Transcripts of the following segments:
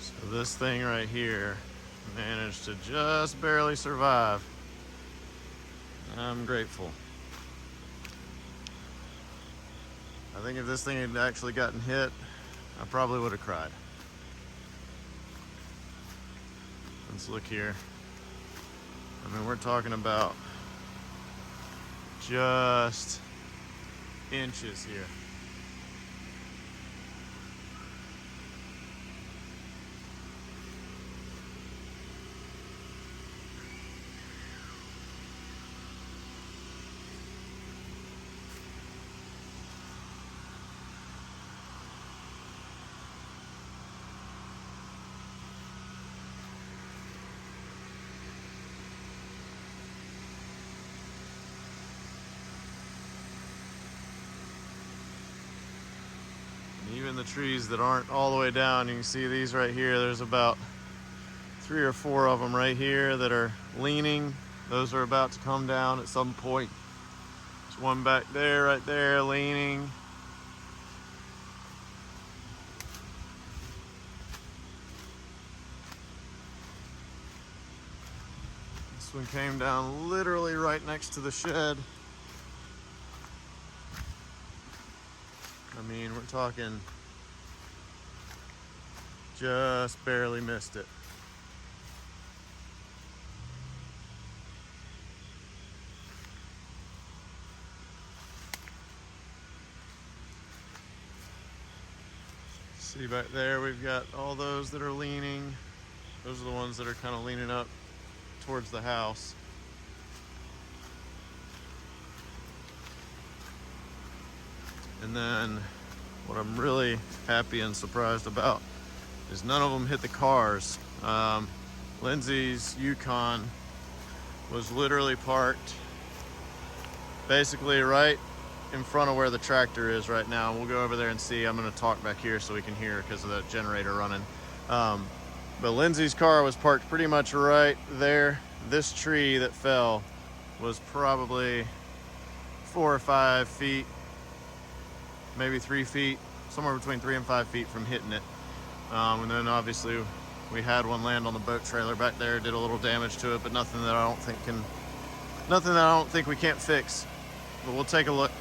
So this thing right here managed to just barely survive. I'm grateful. I think if this thing had actually gotten hit, I probably would have cried. Let's look here. I mean, we're talking about just inches here. Even the trees that aren't all the way down, you can see these right here. There's about 3 or 4 of them right here that are leaning. Those are about to come down at some point. There's one back there, right there, leaning. This one came down literally right next to the shed. I mean, we're talking just barely missed it. See back there, we've got all those that are leaning. Those are the ones that are kind of leaning up towards the house. then what I'm really happy and surprised about is none of them hit the cars. Lindsay's Yukon was literally parked basically right in front of where the tractor is right now. We'll go over there and see. I'm gonna talk back here so we can hear because of the generator running. But Lindsay's car was parked pretty much right there. This tree that fell was probably 4 or 5 feet, maybe 3 feet, somewhere between 3 and 5 feet from hitting it. And then obviously we had one land on the boat trailer back there, did a little damage to it, but nothing that I don't think we can't fix. But we'll take a look.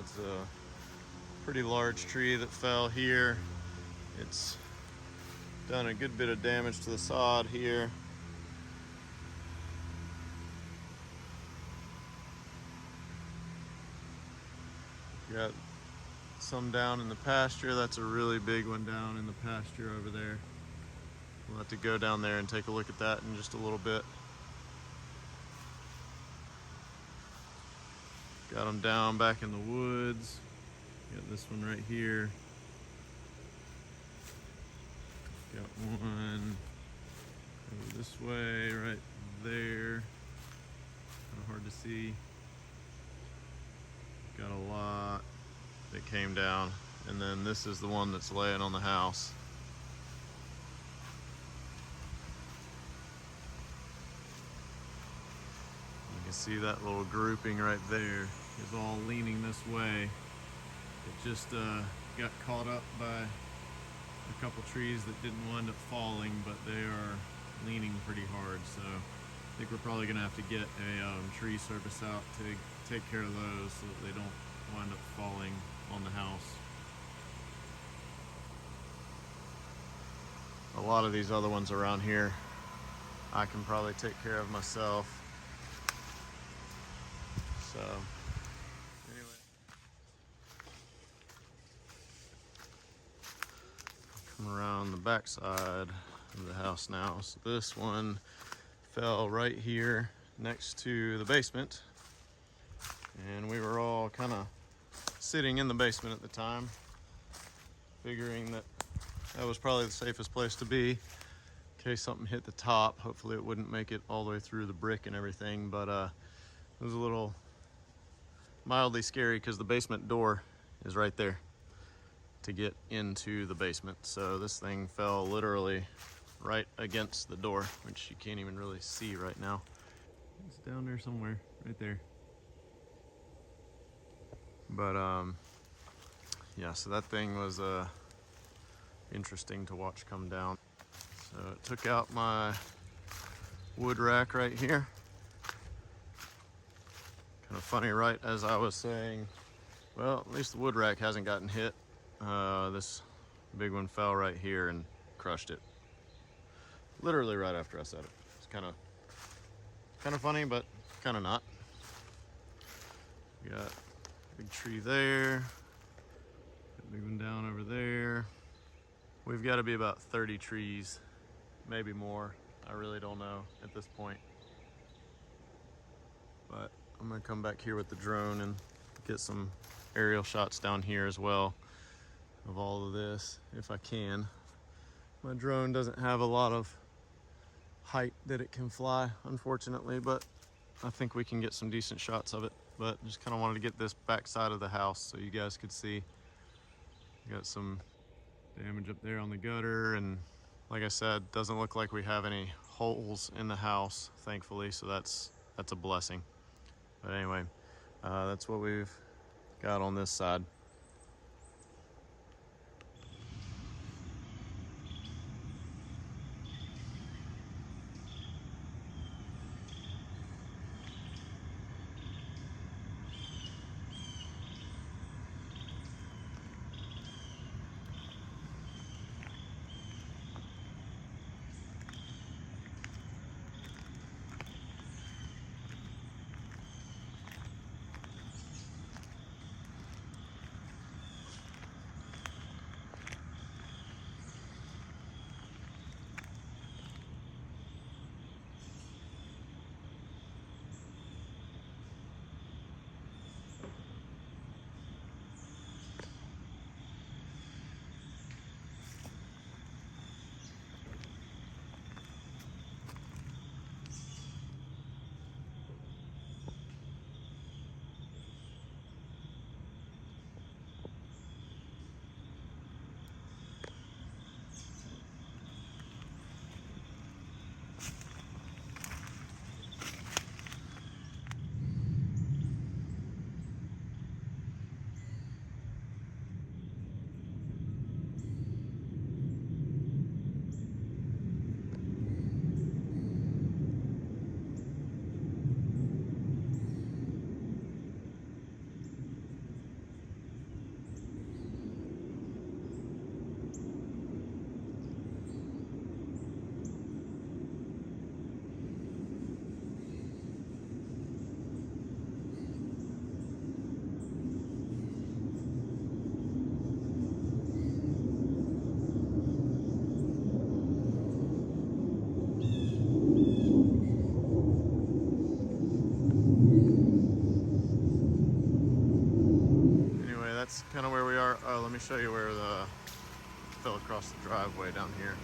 It's a pretty large tree that fell here. It's done a good bit of damage to the sod here. Got some down in the pasture. That's a really big one down in the pasture over there. We'll have to go down there and take a look at that in just a little bit. Got them down back in the woods. Got this one right here. Got one over this way, right there. Kind of hard to see. Got a lot that came down. And then this is the one that's laying on the house. You can see that little grouping right there is all leaning this way. It just got caught up by a couple trees that didn't wind up falling, but they are leaning pretty hard. So I think we're probably gonna have to get a tree service out to take care of those so that they don't wind up falling on the house. A lot of these other ones around here I can probably take care of myself. So anyway, come around the back side of the house now. So this one fell right here next to the basement, and we were all kind of sitting in the basement at the time, figuring that that was probably the safest place to be in case something hit the top. Hopefully it wouldn't make it all the way through the brick and everything, but it was a little mildly scary because the basement door is right there to get into the basement. So this thing fell literally right against the door, which you can't even really see right now. It's down there somewhere, right there. But yeah, so that thing was interesting to watch come down. So it took out my wood rack right here. Kind of funny, right as I was saying, well, at least the wood rack hasn't gotten hit. This big one fell right here and crushed it. Literally right after I said it. It's kind of funny, but kind of not. We got a big tree there. Got a big one down over there. We've got to be about 30 trees, maybe more. I really don't know at this point. But I'm gonna come back here with the drone and get some aerial shots down here as well of all of this, if I can. My drone doesn't have a lot of height that it can fly, unfortunately, but I think we can get some decent shots of it. but just kind of wanted to get this back side of the house so you guys could see. Got some damage up there on the gutter, and like I said, doesn't look like we have any holes in the house, thankfully, so that's a blessing. But anyway, that's what we've got on this side. That's kind of where we are. Oh, let me show you where the fell across the driveway down here.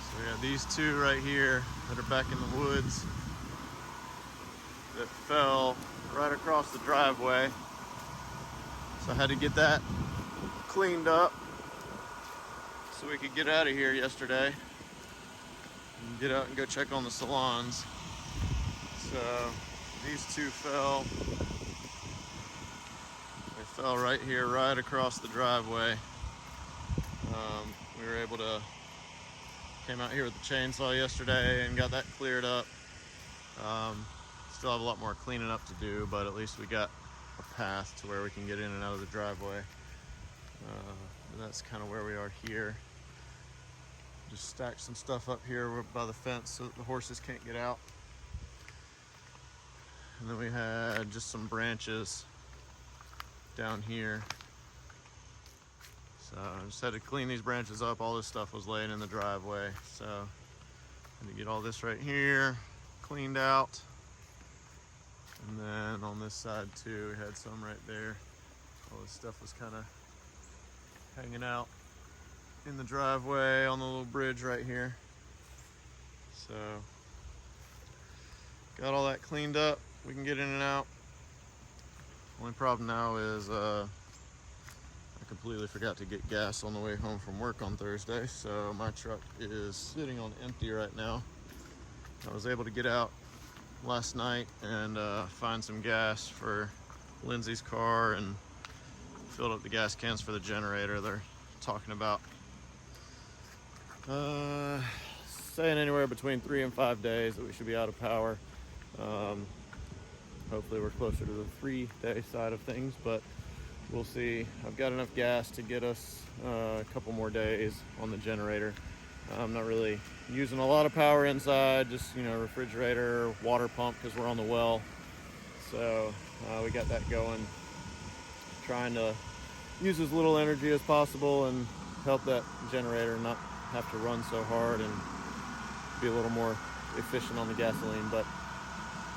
So we got these two right here that are back in the woods that fell right across the driveway. So I had to get that cleaned up so we could get out of here yesterday and get out and go check on the salons. So these two fell. They fell right here, right across the driveway. We were able to came out here with the chainsaw yesterday and got that cleared up. Still have a lot more cleaning up to do, but at least we got a path to where we can get in and out of the driveway. That's kind of where we are here. Just stacked some stuff up here by the fence so that the horses can't get out. And then we had just some branches down here. So I just had to clean these branches up. All this stuff was laying in the driveway. So I had to get all this right here cleaned out. And then on this side too, we had some right there. All this stuff was kind of hanging out in the driveway on the little bridge right here. So got all that cleaned up. We can get in and out. Only problem now is I completely forgot to get gas on the way home from work on Thursday, so my truck is sitting on empty right now. I was able to get out last night and find some gas for Lindsay's car and filled up the gas cans for the generator. They're talking about saying anywhere between 3 and 5 days that we should be out of power. Hopefully we're closer to the 3-day side of things, but we'll see. I've got enough gas to get us a couple more days on the generator. I'm not really using a lot of power inside, just, refrigerator, water pump because we're on the well. So we got that going. Trying to use as little energy as possible and help that generator not have to run so hard and be a little more efficient on the gasoline. But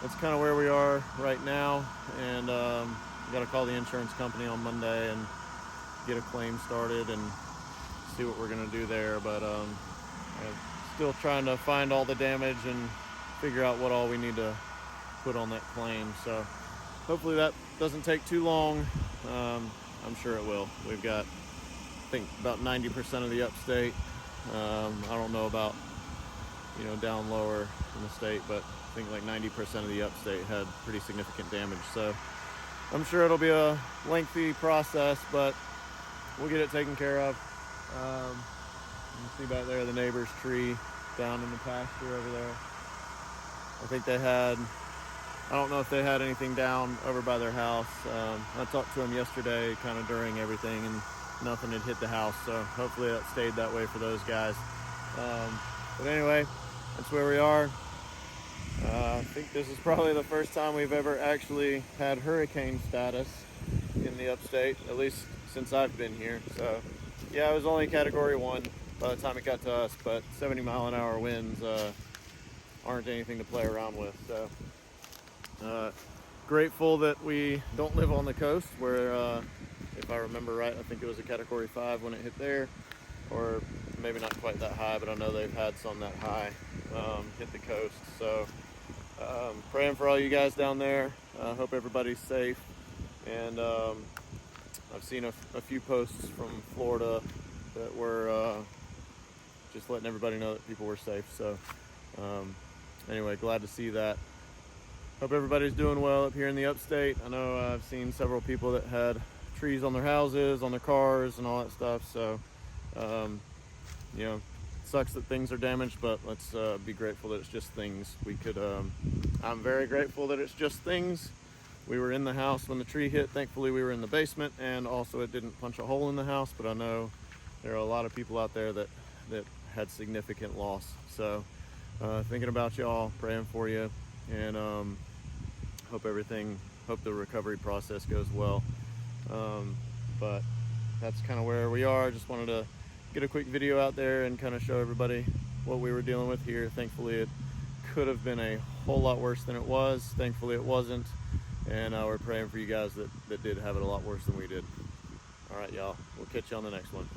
that's kind of where we are right now. And got to call the insurance company on Monday and get a claim started and see what we're gonna do there. But I'm still trying to find all the damage and figure out what all we need to put on that claim. So hopefully that doesn't take too long. I'm sure it will. We've got, I think, about 90% of the upstate. I don't know about, you know, down lower in the state, but I think like 90% of the upstate had pretty significant damage. So I'm sure it'll be a lengthy process, but we'll get it taken care of. You can see back there the neighbor's tree down in the pasture over there. I think they had, I don't know if they had anything down over by their house. I talked to them yesterday kind of during everything, and nothing had hit the house, so hopefully that stayed that way for those guys. But anyway, that's where we are. I think this is probably the first time we've ever actually had hurricane status in the upstate, at least since I've been here. So yeah, it was only category 1 by the time it got to us, but 70-mile-an-hour winds aren't anything to play around with. So grateful that we don't live on the coast where, if I remember right, I think it was a category 5 when it hit there, or maybe not quite that high, but I know they've had some that high hit the coast. So praying for all you guys down there. Hope everybody's safe. And I've seen a few posts from Florida that were just letting everybody know that people were safe. So anyway, glad to see that. Hope everybody's doing well up here in the upstate. I know I've seen several people that had trees on their houses, on their cars, and all that stuff. So you know, it sucks that things are damaged, but let's be grateful that it's just things. We could, I'm very grateful that it's just things. We were in the house when the tree hit. Thankfully, we were in the basement, and also it didn't punch a hole in the house, but I know there are a lot of people out there that had significant loss. So thinking about y'all, praying for you, and hope the recovery process goes well. But that's kind of where we are. Just wanted to get a quick video out there and kind of show everybody what we were dealing with here. Thankfully, it could have been a whole lot worse than it was. Thankfully, it wasn't. And we're praying for you guys that did have it a lot worse than we did. All right, y'all. We'll catch you on the next one.